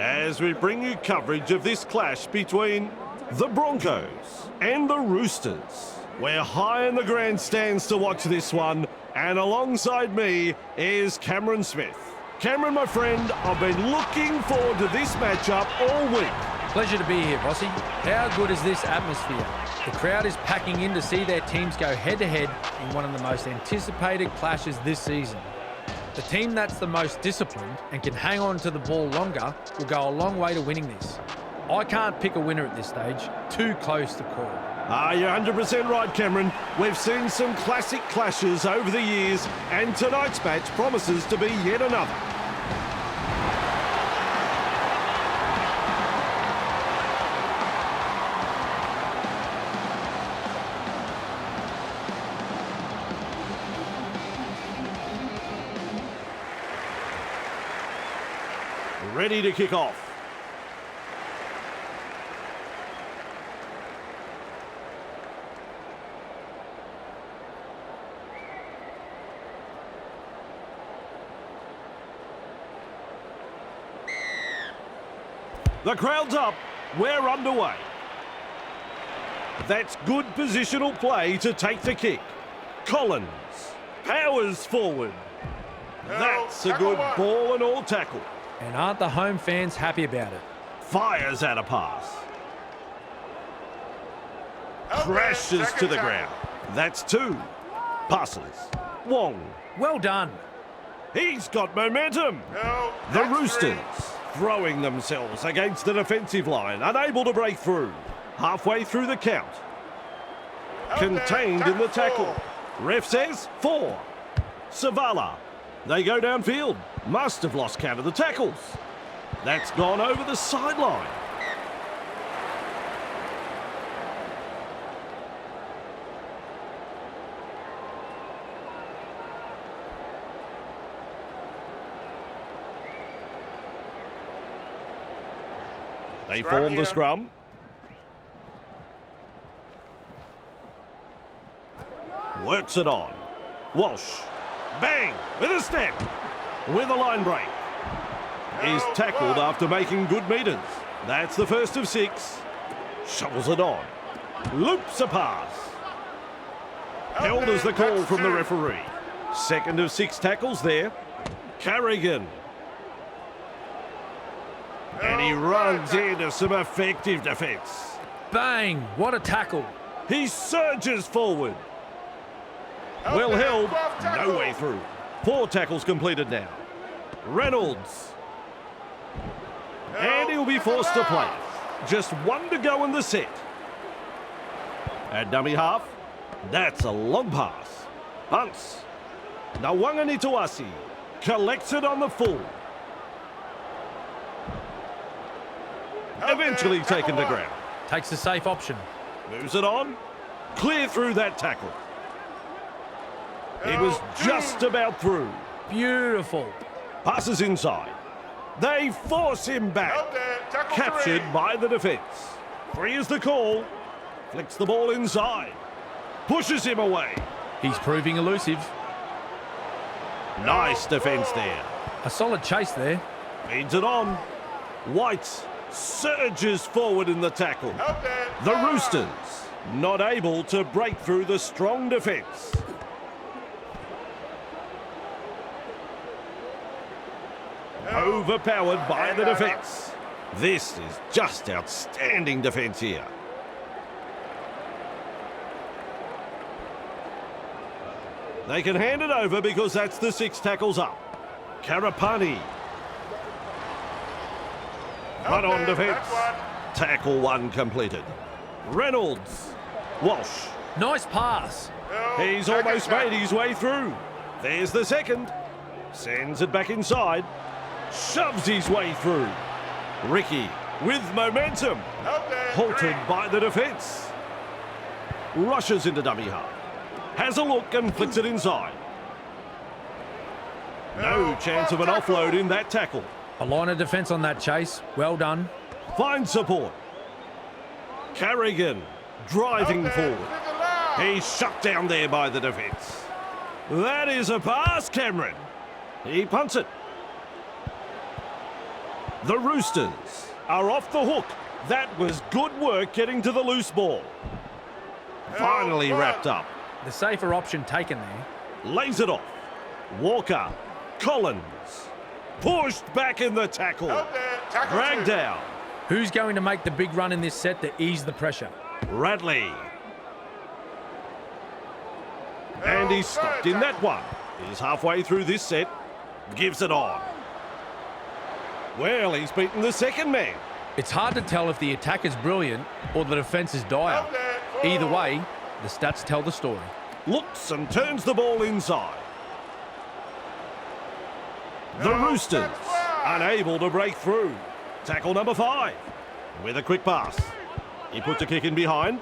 as we bring you coverage of this clash between the Broncos and the Roosters. We're high in the grandstands to watch this one, and alongside me is Cameron Smith. Cameron, my friend, I've been looking forward to this matchup all week. Pleasure to be here, Bossy. How good is this atmosphere? The crowd is packing in to see their teams go head-to-head in one of the most anticipated clashes this season. The team that's the most disciplined and can hang on to the ball longer will go a long way to winning this. I can't pick a winner at this stage. Too close to call. You're 100% right, Cameron. We've seen some classic clashes over the years, and tonight's match promises to be yet another. Ready to kick off. The crowd's up. We're underway. That's good positional play to take the kick. Collins powers forward. That's a good ball and all tackle. And aren't the home fans happy about it? Fires out a pass. Crashes to the ground. That's two. Passes. Wong. Well done. He's got momentum. The Roosters throwing themselves against the defensive line, unable to break through. Halfway through the count. Contained in the tackle. Ref says 4. Savala. They go downfield. Must have lost count of the tackles. That's gone over the sideline. They form the scrum. Works it on. Walsh. Bang! With a step. With a line break. Is tackled after making good metres. That's the first of 6. Shovels it on. Loops a pass. Held as the call from the referee. Second of 6 tackles there. Carrigan. And he runs into some effective defence. Bang! What a tackle. He surges forward. Well held, no way through. 4 tackles completed now. Reynolds. And he'll be forced to play. Just 1 to go in the set. At dummy half, that's a long pass. Hunts. Nawanganituasi collects it on the full. Eventually taken to ground. Takes the safe option. Moves it on. Clear through that tackle. It was just about through. Beautiful. Passes inside. They force him back. Captured by the defence. 3 is the call. Flicks the ball inside. Pushes him away. He's proving elusive. Nice defence there. A solid chase there. Feeds it on. White surges forward in the tackle. The Roosters not able to break through the strong defence. Overpowered by the defence. This is just outstanding defence here. They can hand it over because that's the 6 tackles up. Karapani. Run on defence. Tackle 1 completed. Reynolds. Walsh. Nice pass. He's almost made his way through. There's the second. Sends it back inside. Shoves his way through. Ricky with momentum. Halted by the defence. Rushes into dummy half. Has a look and flicks it inside. No chance of an offload in that tackle. A line of defence on that chase. Well done. Finds support. Carrigan driving forward. He's shut down there by the defence. That is a pass, Cameron. He punts it. The Roosters are off the hook. That was good work getting to the loose ball. Finally wrapped up. The safer option taken there. Lays it off. Walker. Collins. Pushed back in the tackle. Dragged down. Who's going to make the big run in this set to ease the pressure? Radley. And he's stopped in that one. He's halfway through this set. Gives it on. Well, he's beaten the second man. It's hard to tell if the attack is brilliant or the defence is dire. Either way, the stats tell the story. Looks and turns the ball inside. The Roosters unable to break through. Tackle number 5 with a quick pass. He puts a kick in behind.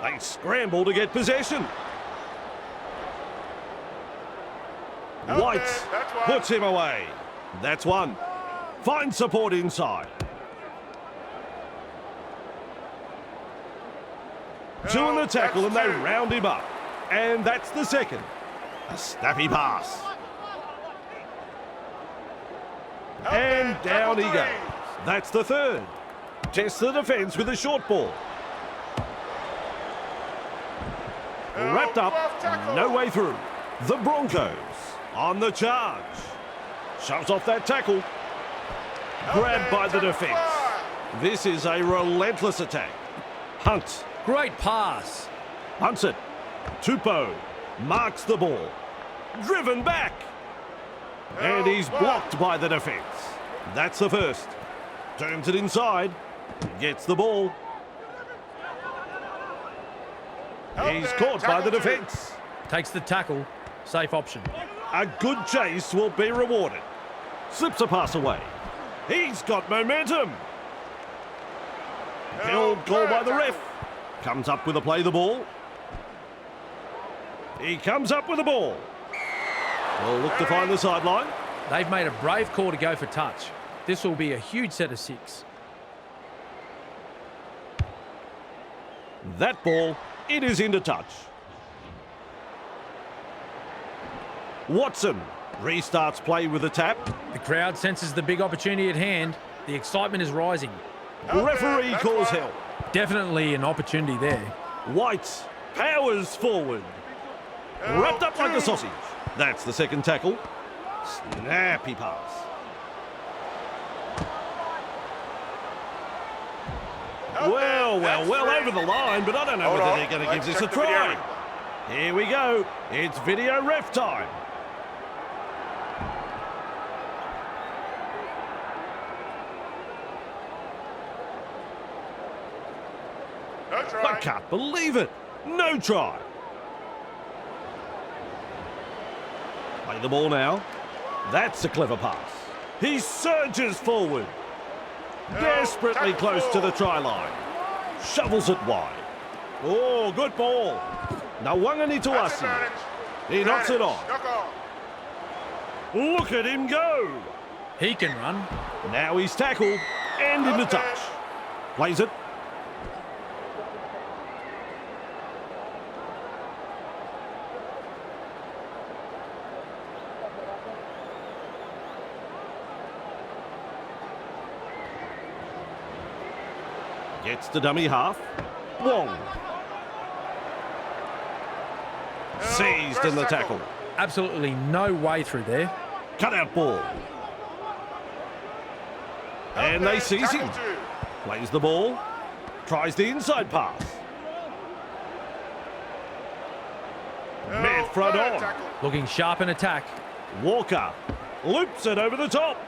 They scramble to get possession. White puts him away. That's one. Finds support inside. 2 in the tackle and they round him up. And that's the second. A snappy pass. And down he goes. That's the third. Tests the defence with a short ball. Wrapped up, no way through. The Broncos on the charge. Shoves off that tackle. Grabbed by the defence. This is a relentless attack. Hunt. Great pass. Hunts it. Tupou marks the ball. Driven back. And he's blocked by the defence. That's the first. Turns it inside. Gets the ball. He's caught by the defence. Takes the tackle. Safe option. A good chase will be rewarded. Slips a pass away. He's got momentum. Held call by the ref. Comes up with a play the ball. He comes up with the ball. Will look to find the sideline. They've made a brave call to go for touch. This will be a huge set of 6. That ball, it is into touch. Watson restarts play with a tap. The crowd senses the big opportunity at hand. The excitement is rising. The referee calls help. Definitely an opportunity there. White powers forward. Wrapped up like a sausage. That's the second tackle. Snappy pass. Well, over the line, but I don't know whether they're going to give this a try. Here we go. It's video ref time. I can't believe it. No try. Play the ball now. That's a clever pass. He surges forward. Desperately close to the try line. Shovels it wide. Oh, good ball. Nawangani-Tuasi. He knocks it on. Look at him go. He can run. Now he's tackled and into touch. Plays it. Gets the dummy half. Wong. Seized in the tackle. Absolutely no way through there. Cut out ball. And they seize him. Plays the ball. Tries the inside pass. Mid front on. Looking sharp in attack. Walker loops it over the top.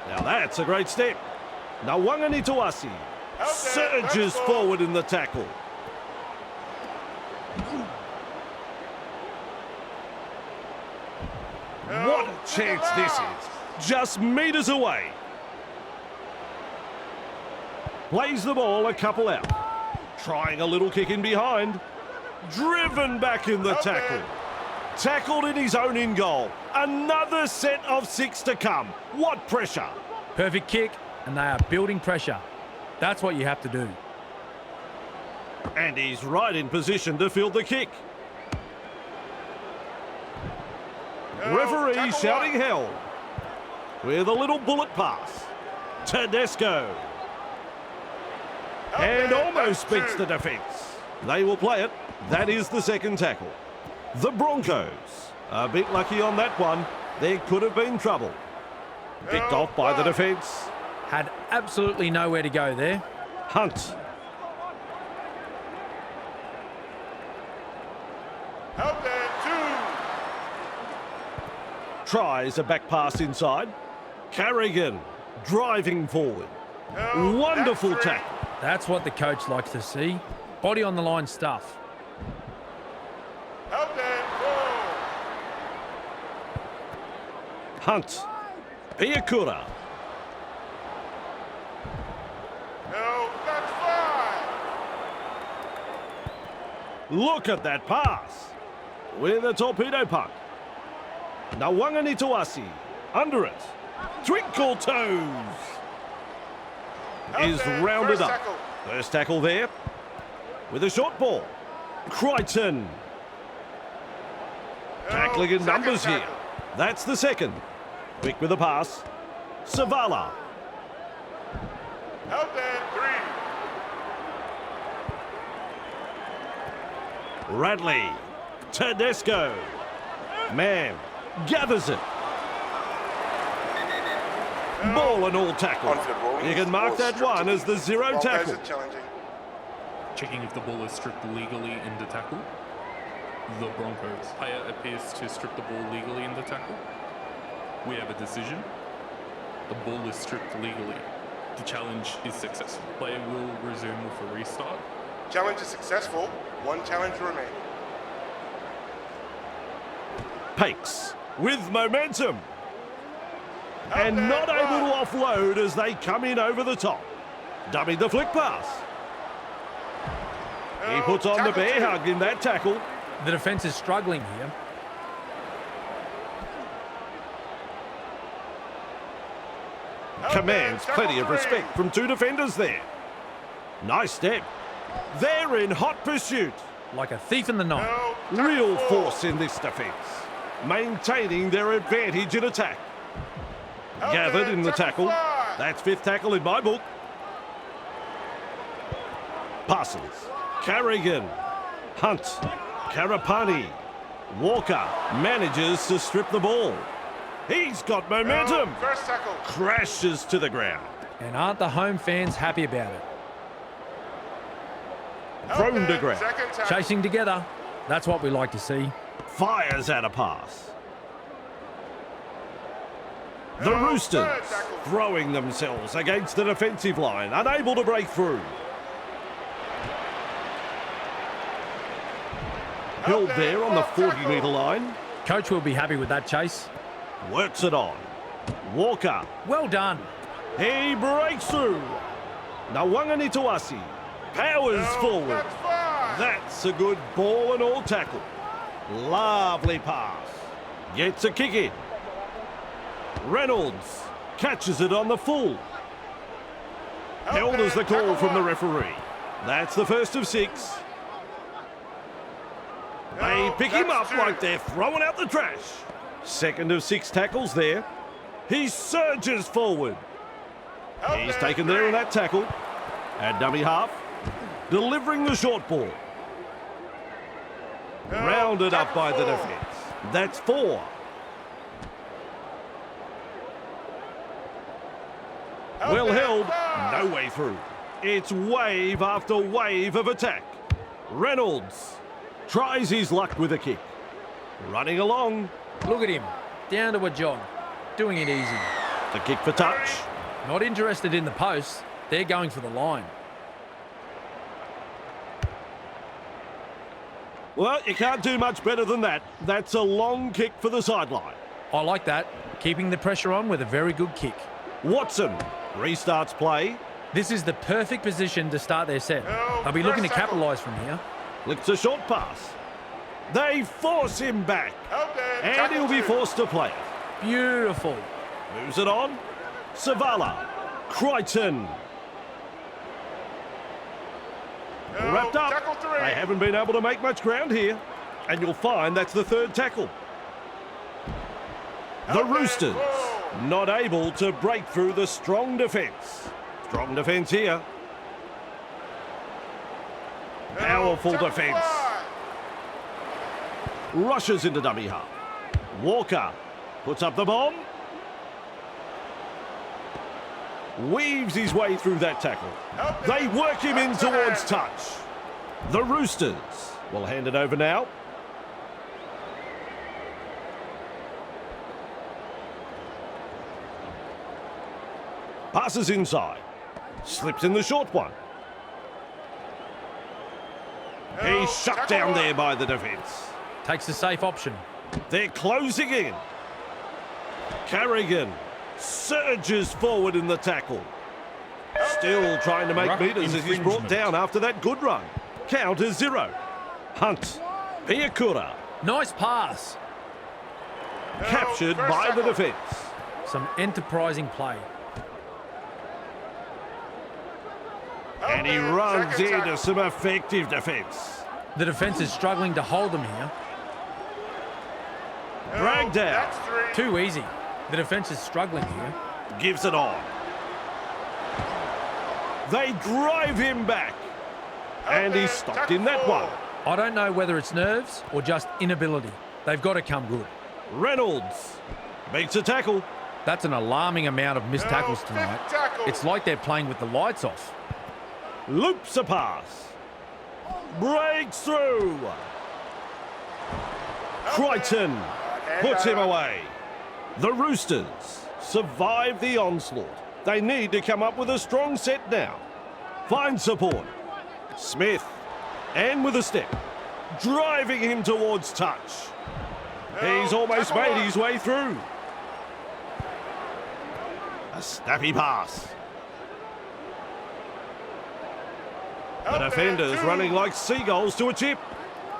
Now that's a great step. Nawangani-Tuasi surges forward in the tackle. What a chance this is. Just metres away. Plays the ball a couple out. Trying a little kick in behind. Driven back in the tackle. Tackled in his own in goal. Another set of 6 to come. What pressure. Perfect kick, and they are building pressure. That's what you have to do. And he's right in position to field the kick. Referee shouting hell with a little bullet pass. Tedesco. And almost beats the defence. They will play it. That is the second tackle. The Broncos. A bit lucky on that one. There could have been trouble. Picked off by the defence. Had absolutely nowhere to go there. Hunt. Tries a back pass inside. Carrigan driving forward. Wonderful tackle. That's what the coach likes to see. Body on the line stuff. Hunt. Piakura. Look at that pass. With a torpedo puck. Nawanganituasi. Under it. Twinkle toes. Is rounded up. First tackle there. With a short ball. Crichton. Tackling in numbers here. That's the second. Quick with a pass. Savala. Radley. Tedesco. Man gathers it. Ball and all tackle. You can mark that one as the zero tackle. Checking if the ball is stripped legally in the tackle. The Broncos player appears to strip the ball legally in the tackle. We have a decision. The ball is stripped legally. The challenge is successful. Player will resume with a restart. Challenge is successful. One challenge remaining. Pakes with momentum. And not able to offload as they come in over the top. Dummy the flick pass. He puts on the bear hug in that tackle. The defence is struggling here. Commands plenty of respect from two defenders there. Nice step. They're in hot pursuit. Like a thief in the night. Real force in this defence. Maintaining their advantage in attack. Gathered in the tackle. That's fifth tackle in my book. Passes. Carrigan. Hunt. Karapani. Walker manages to strip the ball. He's got momentum. First tackle. Crashes to the ground. And aren't the home fans happy about it? Thrown to ground. Chasing together. That's what we like to see. Fires out a pass. The Roosters throwing themselves against the defensive line, unable to break through. Held there on the 40-metre line. Coach will be happy with that chase. Works it on. Walker. Well done. He breaks through. Nawanganituasi powers forward. That's a good ball and all tackle. Lovely pass. Gets a kick in. Reynolds catches it on the full. Held as the call from the referee. That's the first of 6. They pick him up like they're throwing out the trash. Second of 6 tackles there. He surges forward. He's taken there in that tackle. At dummy half. Delivering the short ball. Rounded up by the defence. That's 4. Well held. No way through. It's wave after wave of attack. Reynolds tries his luck with a kick. Running along. Look at him. Down to a jog. Doing it easy. The kick for touch. Not interested in the posts. They're going for the line. Well, you can't do much better than that. That's a long kick for the sideline. I like that. Keeping the pressure on with a very good kick. Watson restarts play. This is the perfect position to start their set. They'll be looking to capitalise from here. Flicks a short pass. They force him back. And he'll be forced to play it. Beautiful. Moves it on. Savala. Crichton. Wrapped up. They haven't been able to make much ground here. And you'll find that's the third tackle. The Roosters Not able to break through the strong defence. Strong defence here. Powerful defence. Rushes into dummy half. Walker puts up the bomb. Weaves his way through that tackle. They work him in towards touch. The Roosters will hand it over now. Passes inside. Slips in the short one. He's shut down there by the defence. Takes the safe option. They're closing in. Carrigan surges forward in the tackle. Still trying to make Ruck metres as he's brought infringement. down after that good run. Count is 0. Hunt. Piakura. Nice pass. Captured by the defence. Some enterprising play. And he runs into some effective defence. The defence is struggling to hold them here. Dragged down. That's 3. Too easy. The defence is struggling here. Gives it on. They drive him back. And he's stopped in that one. I don't know whether it's nerves or just inability. They've got to come good. Reynolds makes a tackle. That's an alarming amount of missed tackles tonight. fifth tackle. It's like they're playing with the lights off. Loops a pass. Breaks through. Crichton puts him away. The Roosters survive the onslaught. They need to come up with a strong set now. Find support. Smith, and with a step, driving him towards touch. He's almost made his way through. A snappy pass. The defenders running like seagulls to a chip.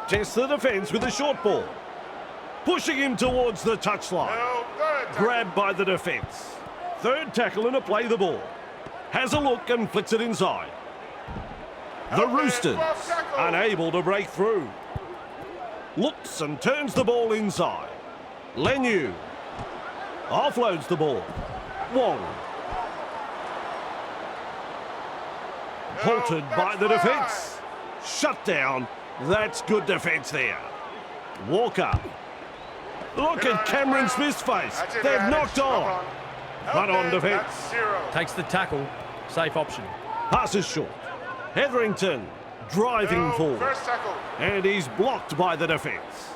Tests the defence with a short ball. Pushing him towards the touchline. Grabbed by the defence. Third tackle and a play the ball. Has a look and flicks it inside. The Roosters unable to break through. Looks and turns the ball inside. Lenu offloads the ball. Wong. Halted by the defence. Shut down. That's good defence there. Walker. Look at Cameron Smith's face. They've knocked on. But on defence. Takes the tackle. Safe option. Passes short. Hetherington driving forward. First tackle. And he's blocked by the defence.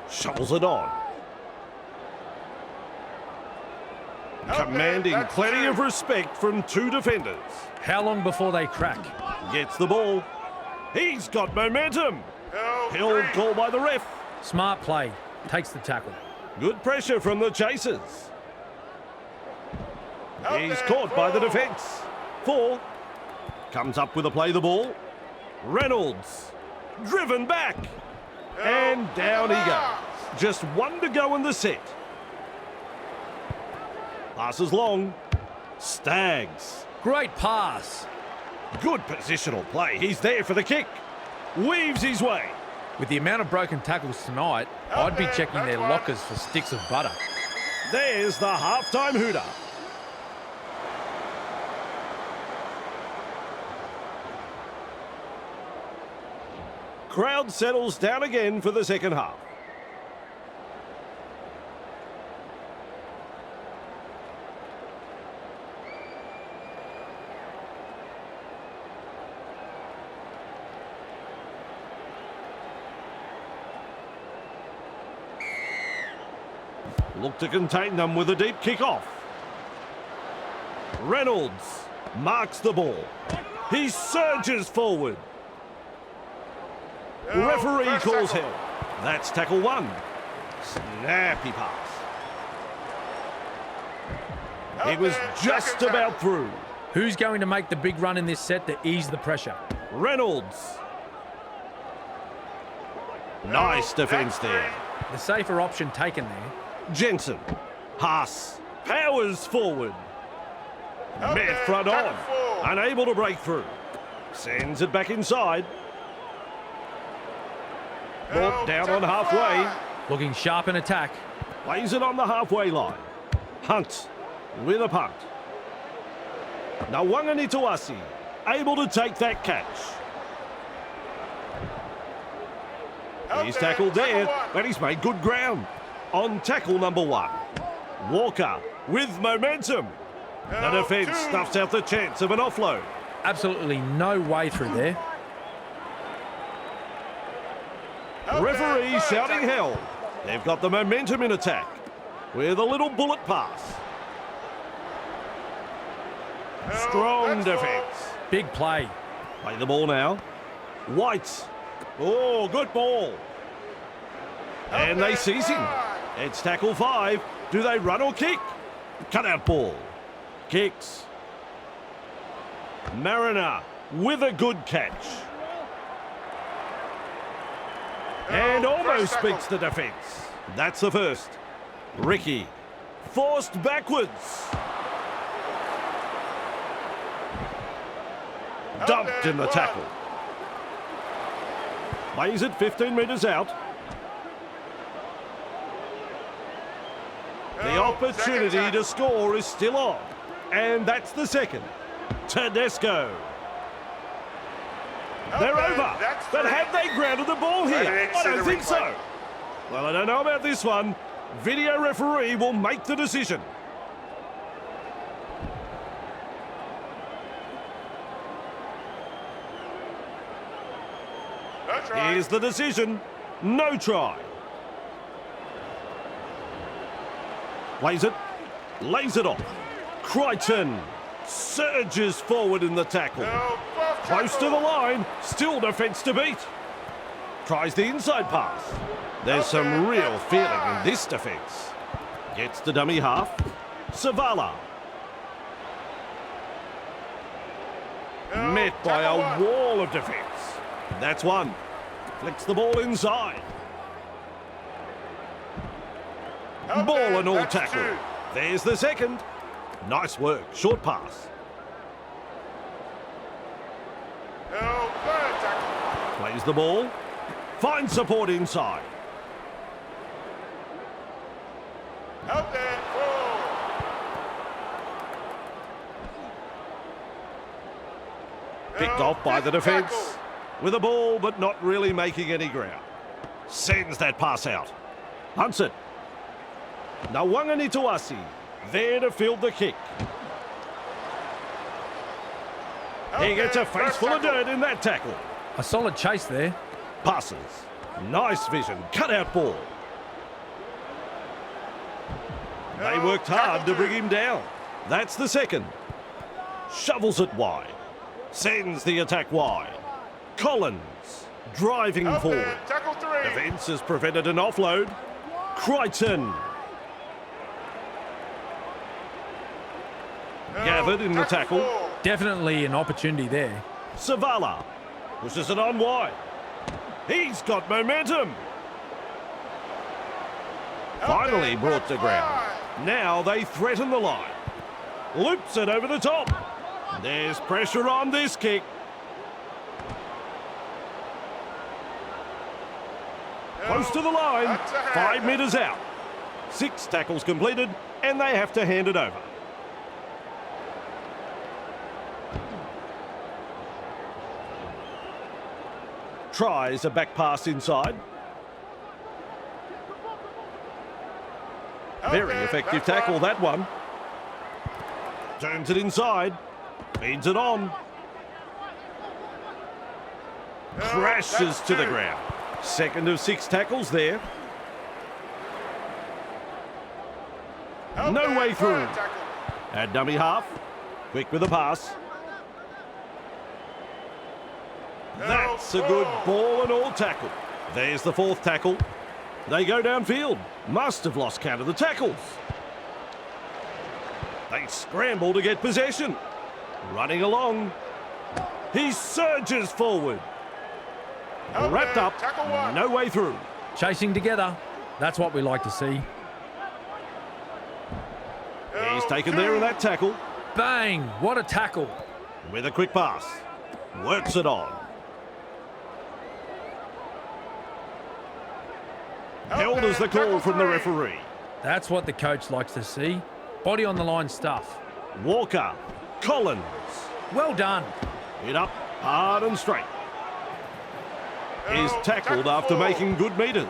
Shovels it on. Commanding that's plenty two. of respect from two defenders. How long before they crack? Gets the ball. He's got momentum. Held call by the ref. Smart play. Takes the tackle. Good pressure from the chasers. He's caught by the defence. 4. Comes up with a play the ball. Reynolds. Driven back. And down he goes. Just 1 to go in the set. Passes long. Stags. Great pass. Good positional play. He's there for the kick. Weaves his way. With the amount of broken tackles tonight, I'd be checking their lockers for sticks of butter. There's the halftime hooter. Crowd settles down again for the second half. Look to contain them with a deep kick-off. Reynolds marks the ball. He surges forward. Referee calls held. That's tackle 1. Snappy pass. He was just about through. Who's going to make the big run in this set to ease the pressure? Reynolds. Nice defence there. The safer option taken there. Jensen. Haas. Powers forward. Met front on. Unable to break through. Sends it back inside. Brought down on halfway. Looking sharp in attack. Plays it on the halfway line. Hunt. with a punt. Nituasi able to take that catch. He's tackled there, but he's made good ground. On tackle number 1, Walker with momentum. The defence snuffs out the chance of an offload. Absolutely no way through there. Referee shouting hell. They've got the momentum in attack with a little bullet pass. Strong defence. Big play. Play the ball now. White. Oh, good ball. And they seize him. It's tackle 5. Do they run or kick? Cut out ball. Kicks. Mariner with a good catch. And almost beats the defence. That's the first. Ricky forced backwards. Dumped in the tackle. Plays it 15 metres out. The opportunity to score is still on. And that's the second. Tedesco. They're over. But have they grounded the ball here? I don't think so. Well, I don't know about this one. Video referee will make the decision. Here's the decision. No try. Plays it. Lays it off. Crichton surges forward in the tackle. Close to the line. Still defence to beat. Tries the inside pass. There's some real feeling in this defence. Gets to dummy half. Savala. Met by a wall of defence. That's one. Flicks the ball inside. Ball and all tackle. There's the second. Nice work. Short pass. Plays the ball. Finds support inside. Picked off by the defence. With a ball, but not really making any ground. Sends that pass out. Hunts it. Nituasi there to field the kick. He gets a face full of dirt in that tackle. A solid chase there. Passes. Nice vision. Cut out ball. They worked hard to bring him down. That's the second. Shovels it wide. Sends the attack wide. Collins driving forward. Defence has prevented an offload. Crichton. Gathered in the tackle. Definitely an opportunity there. Savala pushes it on wide. He's got momentum. Finally brought to ground. Now they threaten the line. Loops it over the top. There's pressure on this kick. Close to the line. 5 metres out. 6 tackles completed, and they have to hand it over. Tries a back pass inside. Very effective tackle, that one. Turns it inside. Feeds it on. Crashes to the ground. Second of 6 tackles there. No way through. At dummy half. Quick with a pass. That's a good ball and all tackle. There's the 4th tackle. They go downfield. Must have lost count of the tackles. They scramble to get possession. Running along. He surges forward. Wrapped up. No way through. Chasing together. That's what we like to see. He's taken there in that tackle. Bang! What a tackle. With a quick pass. Works it on. Held as the call from the referee. That's what the coach likes to see. Body on the line stuff. Walker. Collins. Well done. Hit up, hard and straight. Is tackled after making good metres.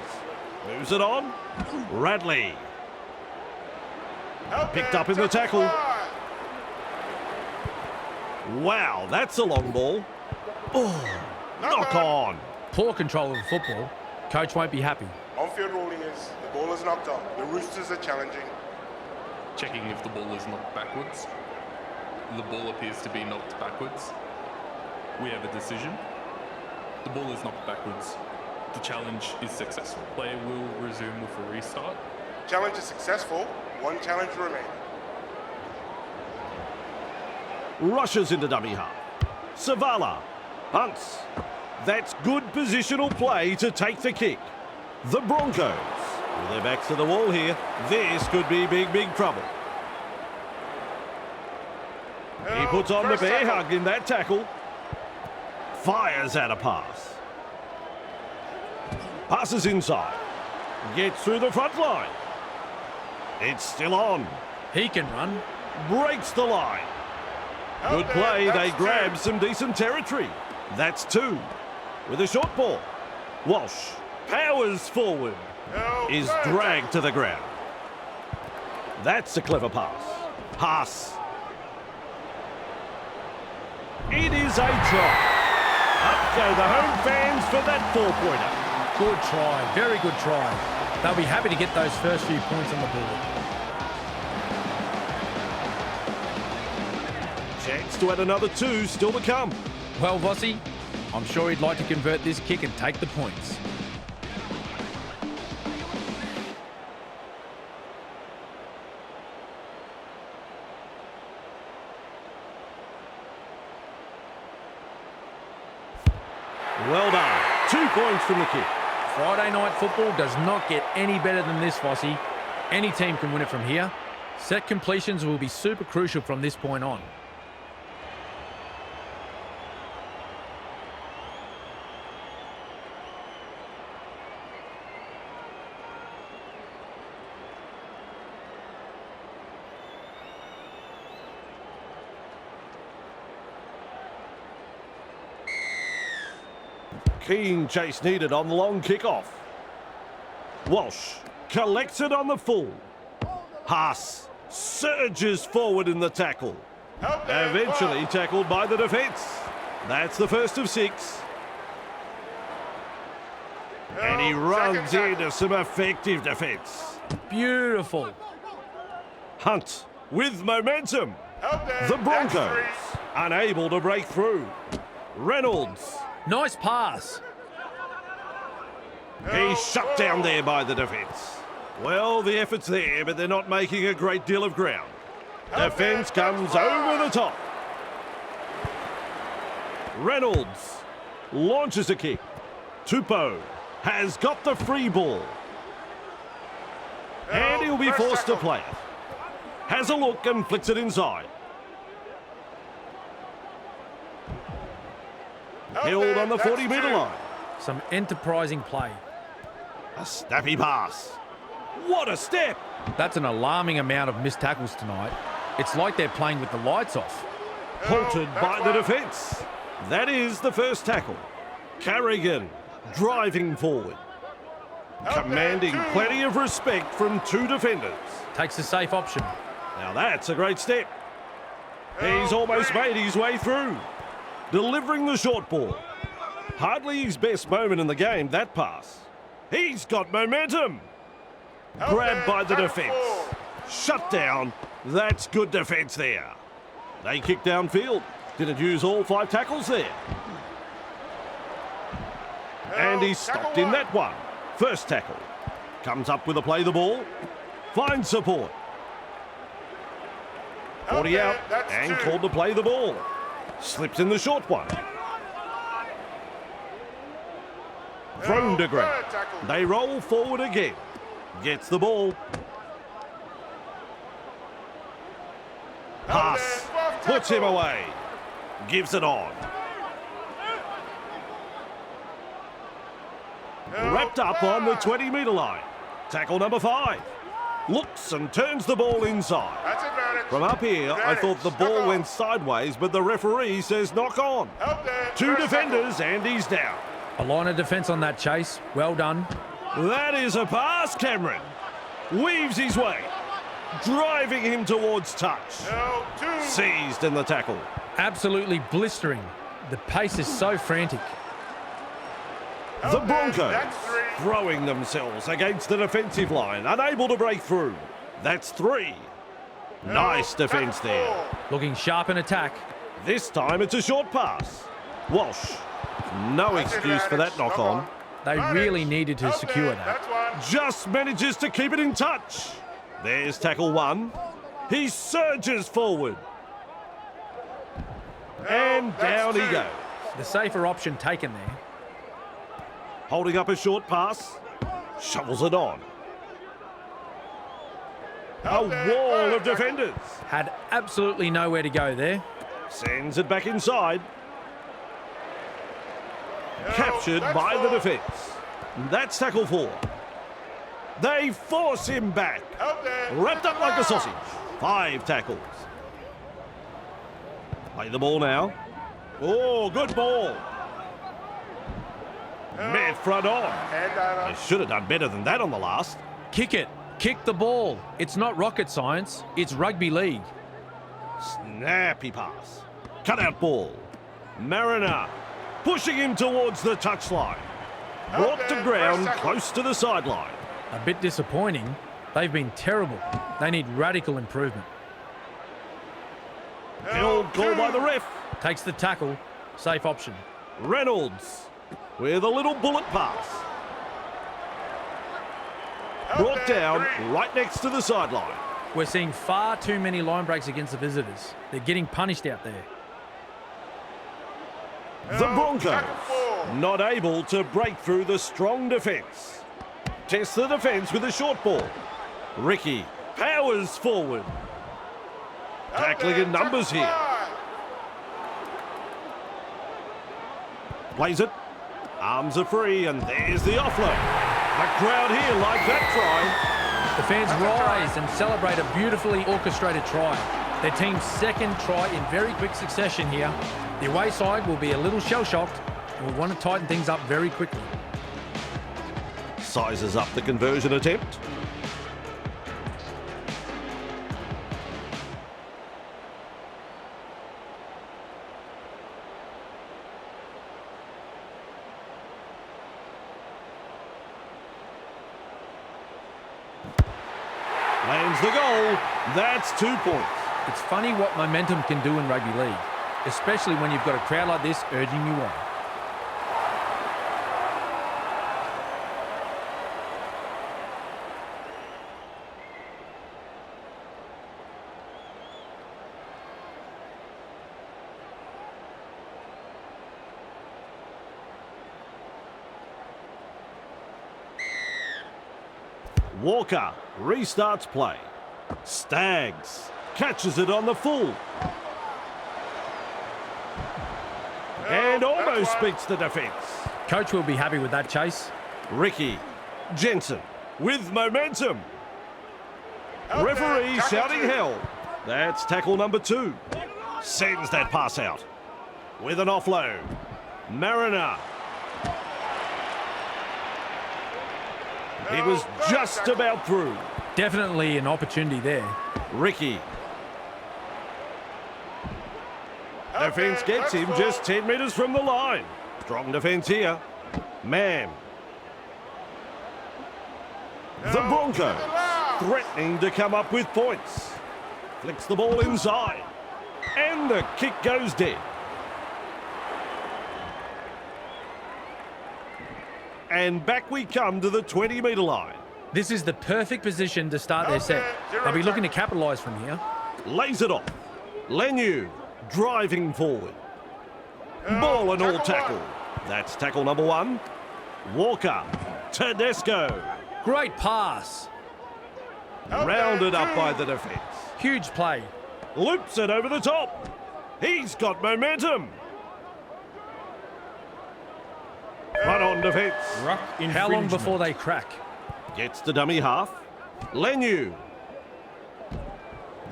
Moves it on. Radley. Picked up in the tackle. Wow, that's a long ball. Oh, knock on. Poor control of the football. Coach won't be happy. On-field ruling is the ball is knocked on. The Roosters are challenging. Checking if the ball is knocked backwards. The ball appears to be knocked backwards. We have a decision. The ball is knocked backwards. The challenge is successful. Player will resume with a restart. Challenge is successful. One challenge remaining. Rushes into dummy half. Savala. Hunts. That's good positional play to take the kick. The Broncos, with their backs to the wall here, this could be big trouble. He puts on the bear hug in that tackle. Fires out a pass. Passes inside. Gets through the front line. It's still on. He can run. Breaks the line. Good play. They grab some decent territory. That's 2. With a short ball. Walsh powers forward. Is dragged to the ground. That's a clever pass. Pass. It is a try. Up go the home fans for that 4-pointer. Good try. Very good try. They'll be happy to get those first few points on the board. Chance to add another 2 still to come. Well, Vossi, I'm sure he'd like to convert this kick and take the points. Well done. 2 points from the kick. Friday night football does not get any better than this, Vossi. Any team can win it from here. Set completions will be super crucial from this point on. Keen chase needed on the long kick-off. Walsh collects it on the full. Haas surges forward in the tackle. Eventually tackled by the defence. That's the first of 6. And he runs into some effective defence. Beautiful. Hunt with momentum. The Broncos unable to break through. Reynolds. Nice pass. He's shut down there by the defence. Well, the effort's there, but they're not making a great deal of ground. Defence comes over the top. Reynolds launches a kick. Tupou has got the free ball. And he'll be forced to play it. Has a look and flicks it inside. Held on the 40-metre line. Some enterprising play. A snappy pass. What a step! That's an alarming amount of missed tackles tonight. It's like they're playing with the lights off. Halted by the defence. That is the first tackle. Carrigan driving forward. Commanding plenty of respect from 2 defenders. Takes a safe option. Now that's a great step. He's almost made his way through. Delivering the short ball. Hardly his best moment in the game, that pass. He's got momentum. Grabbed by the defence. Shut down. That's good defence there. They kick downfield. Didn't use all 5 tackles there. And he's stopped in that one. First tackle. Comes up with a play the ball. Finds support. 40 out and called to play the ball. Slips in the short one. Thrown to ground. They roll forward again. Gets the ball. Pass. Puts him away. Gives it on. Wrapped up on the 20-metre line. Tackle number 5. Looks and turns the ball inside. That's advantage. From up here, I thought the ball went sideways, but the referee says knock on. Help there. Two First defenders and he's down. A line of defence on that chase. Well done. That is a pass, Cameron. Weaves his way, driving him towards touch. tackle. No, 2. Seized in the tackle. Absolutely blistering. The pace is so frantic. The Help there. Broncos That's 3. throwing themselves against the defensive line, unable to break through. That's 3. Nice defence Tackle there. 4. Looking sharp in attack. This time it's a short pass. Walsh, no That's excuse for that advantage. knock on. They really needed to Help secure there. that. That's 1. Just manages to keep it in touch. There's tackle 1. He surges forward. And that's down he 2. goes. The safer option taken there. Holding up a short pass. Shovels it on. A Help there. wall of Tackle. defenders. Had absolutely nowhere to go there. Sends it back inside. Captured that's by the 4. defence. That's tackle 4. They force him back. Help there. Wrapped up like a sausage. 5 tackles. Play the ball now. Oh, good ball. Met front on. Hand They over. should have done better than that on the last. Kick it. Kick the ball. It's not rocket science. It's rugby league. Snappy pass. Cut out ball. Mariner pushing him towards the touchline. Brought to ground close to the sideline. A bit disappointing. They've been terrible. They need radical improvement. Held call by the ref. Takes the tackle. Safe option. Reynolds with a little bullet pass. Brought down right next to the sideline. We're seeing far too many line breaks against the visitors. They're getting punished out there. The Broncos not able to break through the strong defence. Test the defence with a short ball. Ricky powers forward. Tackling in numbers here. Plays it. Arms are free and there's the offload. The crowd here like that try. The fans rise and celebrate a beautifully orchestrated try. Their team's second try in very quick succession here. The away side will be a little shell-shocked and will want to tighten things up very quickly. Sizes up the conversion attempt. Lands the goal. That's 2 points. It's funny what momentum can do in rugby league, especially when you've got a crowd like this urging you on. Walker restarts play. Staggs catches it on the full. And almost beats the defence. Coach will be happy with that chase. Ricky Jensen with momentum. Referee shouting hell. That's tackle number 2. Sends that pass out. With an offload. Mariner. It was just about through. Definitely an opportunity there. Ricky. Defence gets him just 10 metres from the line. Strong defence here. Mann. The Broncos threatening to come up with points. Flicks the ball inside. And the kick goes dead. And back we come to the 20-metre line. This is the perfect position to start their set. They'll be looking to capitalise from here. Lays it off. Lenu driving forward. Ball and all tackle. That's tackle number 1. Walker. Tedesco. Great pass. Rounded up by the defence. Huge play. Loops it over the top. He's got momentum. Run on defence. How long before they crack? Gets to dummy half. Lenu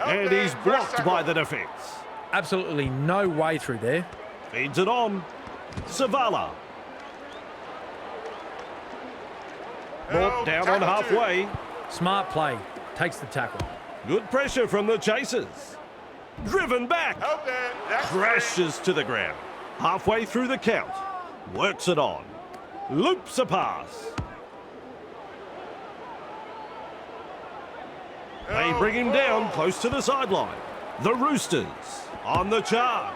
And he's blocked by the defence. Absolutely no way through there. Feeds it on. Savala. Brought down on halfway. Smart play. Takes the tackle. Good pressure from the chasers. Driven back. Crashes to the ground. Halfway through the count. Works it on. Loops a pass. They bring him down close to the sideline. The Roosters on the charge.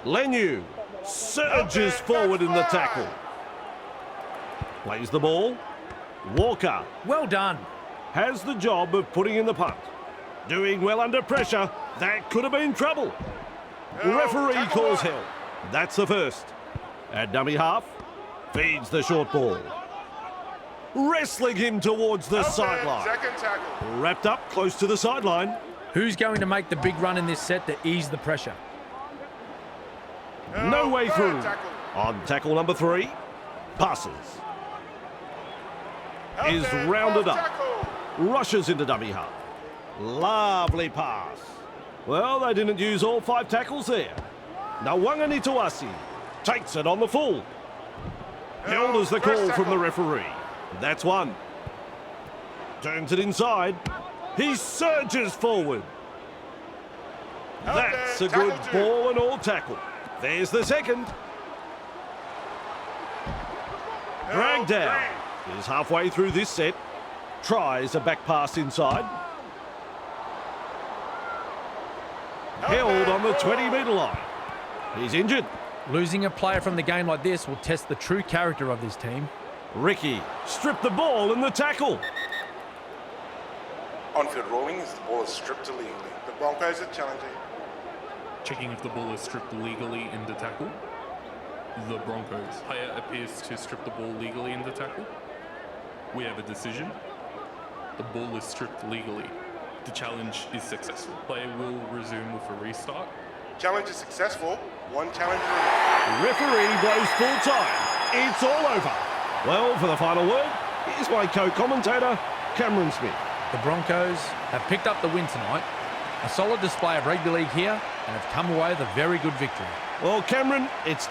Lenu surges forward in the tackle. Plays the ball. Walker Well done. has the job of putting in the punt. Doing well under pressure. That could have been trouble. Referee calls help. That's the first. At dummy half, feeds the short ball. Wrestling him towards the sideline. Second tackle. Wrapped up close to the sideline. Who's going to make the big run in this set to ease the pressure? No way through. Tackle. On tackle number 3, passes. Is rounded up. Tackle. Rushes into dummy half. Lovely pass. Well, they didn't use all 5 tackles there. Nawanga Nituasi takes it on the full. Held as the call from the referee. That's one. Turns it inside. He surges forward. That's a good ball and all tackle. There's the second. Dragged down. Is halfway through this set. Tries a back pass inside. Held on the 20-metre line. He's injured. Losing a player from the game like this will test the true character of this team. Ricky stripped the ball in the tackle. On-field rolling as the ball is stripped illegally. The Broncos are challenging. Checking if the ball is stripped legally in the tackle. The Broncos. Player appears to strip the ball legally in the tackle. We have a decision. The ball is stripped legally. The challenge is successful. Player will resume with a restart. Challenge is successful. One challenge remaining. Referee blows full time. It's all over. Well, for the final word, here's my co-commentator, Cameron Smith. The Broncos have picked up the win tonight. A solid display of rugby league here and have come away with a very good victory. Well, Cameron, it's